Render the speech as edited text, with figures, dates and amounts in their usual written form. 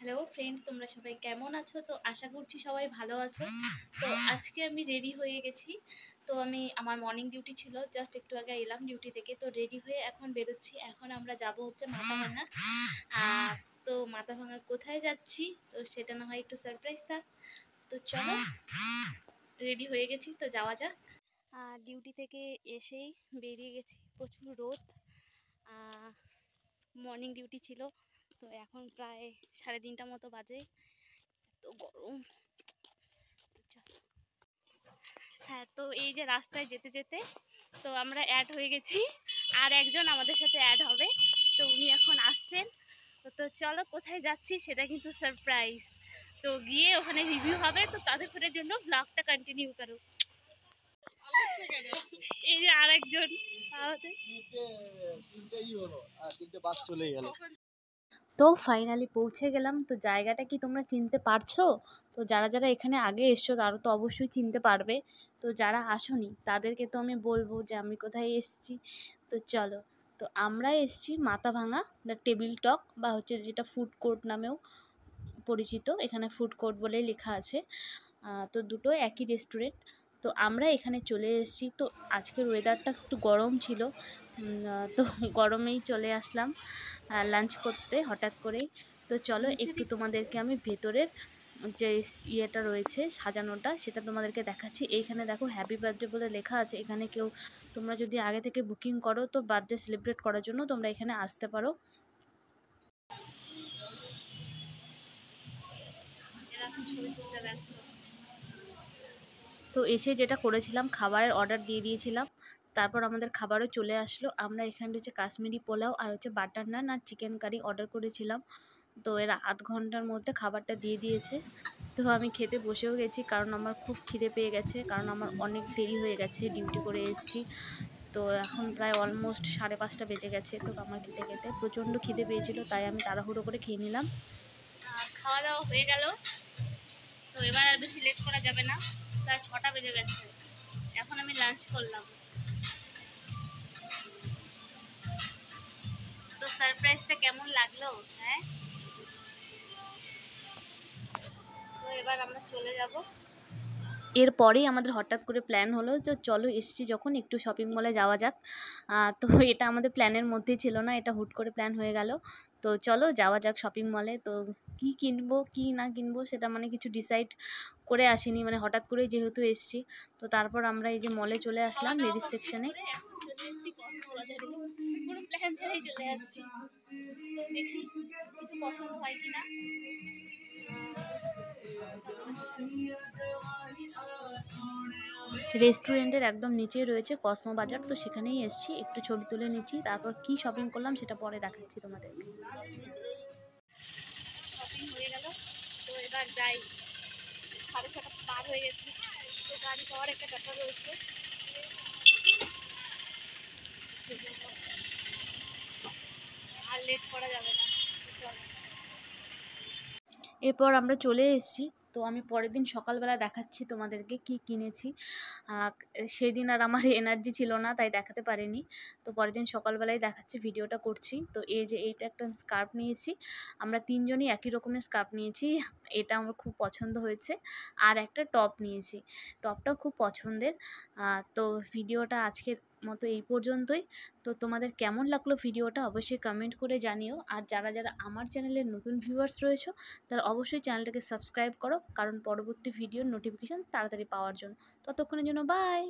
Hello friend, তোমরা সবাই কেমন আছো? তো আশা করছি সবাই ভালো আছো। তো আজকে আমি রেডি হয়ে গেছি। তো আমার মর্নিং ডিউটি ছিল, জাস্ট একটু আগে এলাম ডিউটি থেকে। তো রেডি হয়ে এখন বেরোচ্ছি। এখন আমরা যাব হচ্ছে মাথাভাঙা। আর তো মাথাভাঙা কোথায় যাচ্ছি তো সেটা না হয় একটু সারপ্রাইজ থাক। তো চলো, রেডি হয়ে গেছি, তো যাওয়া যাক। ডিউটি থেকে এসেই বেরিয়ে গেছি, প্রচুর রোদ। মর্নিং ডিউটি ছিল, তো এখন প্রায় 3:30 মতো বাজে। তো গরম। হ্যাঁ, তো এই যে রাস্তায় যেতে যেতে তো আমরা অ্যাড হয়ে গেছি, আর একজন আমাদের সাথে অ্যাড হবে। তো উনি এখন আসছেন। তো চলো, কোথায় যাচ্ছি সেটা কিন্তু সারপ্রাইজ। তো গিয়ে ওখানে রিভিউ হবে, তো তাদের জন্য ব্লগটা কন্টিনিউ করো। এই যে আরেকজন তিনটে বাস চলে গেল। তো ফাইনালি পৌঁছে গেলাম। তো জায়গাটা কি তোমরা চিনতে পারছো? তো যারা যারা এখানে আগে এসছো তারা তো অবশ্যই চিনতে পারবে। তো যারা আসোনি তাদেরকে তো আমি বলবো যে আমি কোথায় এসছি। তো চলো, তো আমরা এসছি মাথাভাঙা দ্য টেবিল টক, বা হচ্ছে যেটা ফুড কোর্ট নামেও পরিচিত। এখানে ফুড কোর্ট বলেই লেখা আছে। তো দুটো একই রেস্টুরেন্ট। তো আমরা এখানে চলে এসেছি। তো আজকের ওয়েদারটা একটু গরম ছিল, তো গরমেই চলে আসলাম লাঞ্চ করতে হঠাৎ করেই। তো চলো একটু তোমাদেরকে আমি ভেতরের যে ইয়েটা রয়েছে সাজানোটা সেটা তোমাদেরকে দেখাচ্ছি। এইখানে দেখো হ্যাপি বার্থডে বলে লেখা আছে। এখানে কেউ তোমরা যদি আগে থেকে বুকিং করো তো বার্থডে সেলিব্রেট করার জন্য তোমরা এখানে আসতে পারো। তো এসে যেটা করেছিলাম, খাবারের অর্ডার দিয়ে দিয়েছিলাম। তারপর আমাদের খাবারও চলে আসলো। আমরা এখানে হচ্ছে কাশ্মীরি পোলাও আর হচ্ছে বাটার নান আর চিকেন কারি অর্ডার করেছিলাম। তো এরা আধ ঘন্টার মধ্যে খাবারটা দিয়ে দিয়েছে। তো আমি খেতে বসেও গেছি, কারণ আমার খুব খিদে পেয়ে গেছে, কারণ আমার অনেক দেরি হয়ে গেছে, ডিউটি করে এসেছি। তো এখন প্রায় অলমোস্ট 5:30 বেজে গেছে। তো আমার খেতে খেতে প্রচণ্ড খিদে পেয়েছিল, তাই আমি তাড়াহুড়ো করে খেয়ে নিলাম। খাওয়া দাওয়া হয়ে গেল। তো এবার আর বেশি লেট করা যাবে না, প্রায় 6টা বেজে গেছে। এখন আমি লাঞ্চ করলাম। তো সারপ্রাইজটা কেমন লাগলো? হ্যাঁ, তো এবার আমরা চলে যাব। এরপরেই আমাদের হঠাৎ করে প্ল্যান হলো যে চলো এসছি যখন একটু শপিং মলে যাওয়া যাক। তো এটা আমাদের প্ল্যানের মধ্যেই ছিল না, এটা হুট করে প্ল্যান হয়ে গেল। তো চলো যাওয়া যাক শপিং মলে। তো কি কিনবো কি না কিনবো সেটা মানে কিছু ডিসাইড করে আসিনি, মানে হঠাৎ করেই যেহেতু এসছি। তো তারপর আমরা এই যে মলে চলে আসলাম লেডিস সেকশনে। কোনো প্ল্যান ছাড়াই চলে আসছি। তো দেখি কিছু পছন্দ হয় কিনা। রেস্টুরেন্টের একদম নিচেই রয়েছে কসমো বাজার, তো সেখানেই এসেছি, একটু ছবি তুলে নিচ্ছি। তারপর কি শপিং করলাম সেটা পরে দেখাচ্ছি তোমাদেরকে। শপিং হয়ে গেল, তো এবার যাই। 6:30 পার হয়ে গেছে, তো গাড়ি পাওয়ার একটা ব্যাপার রয়েছে, আর লেট করা যাবে না। চলো, এরপর আমরা চলে এসেছি। তো আমি পরের দিন সকালবেলা দেখাচ্ছি তোমাদেরকে কি কিনেছি। সেদিন আর আমার এনার্জি ছিল না, তাই দেখাতে পারিনি। তো পরের দিন সকালবেলায় দেখাচ্ছি, ভিডিওটা করছি। তো এই যে এইটা একটা স্কার্ফ নিয়েছি, আমরা তিনজনই একই রকমের স্কার্ফ নিয়েছি। এটা আমার খুব পছন্দ হয়েছে। আর একটা টপ নিয়েছি, টপটাও খুব পছন্দের। তো ভিডিওটা আজকের মতো এই পর্যন্তই। তো তোমাদের কেমন লাগলো ভিডিওটা অবশ্যই কমেন্ট করে জানিও। আর যারা যারা আমার চ্যানেলের নতুন ভিউয়ার্স রয়েছে তারা অবশ্যই চ্যানেলটাকে সাবস্ক্রাইব করো, কারণ পরবর্তী ভিডিওর নোটিফিকেশান তাড়াতাড়ি পাওয়ার জন্য। ততক্ষণের জন্য বাই।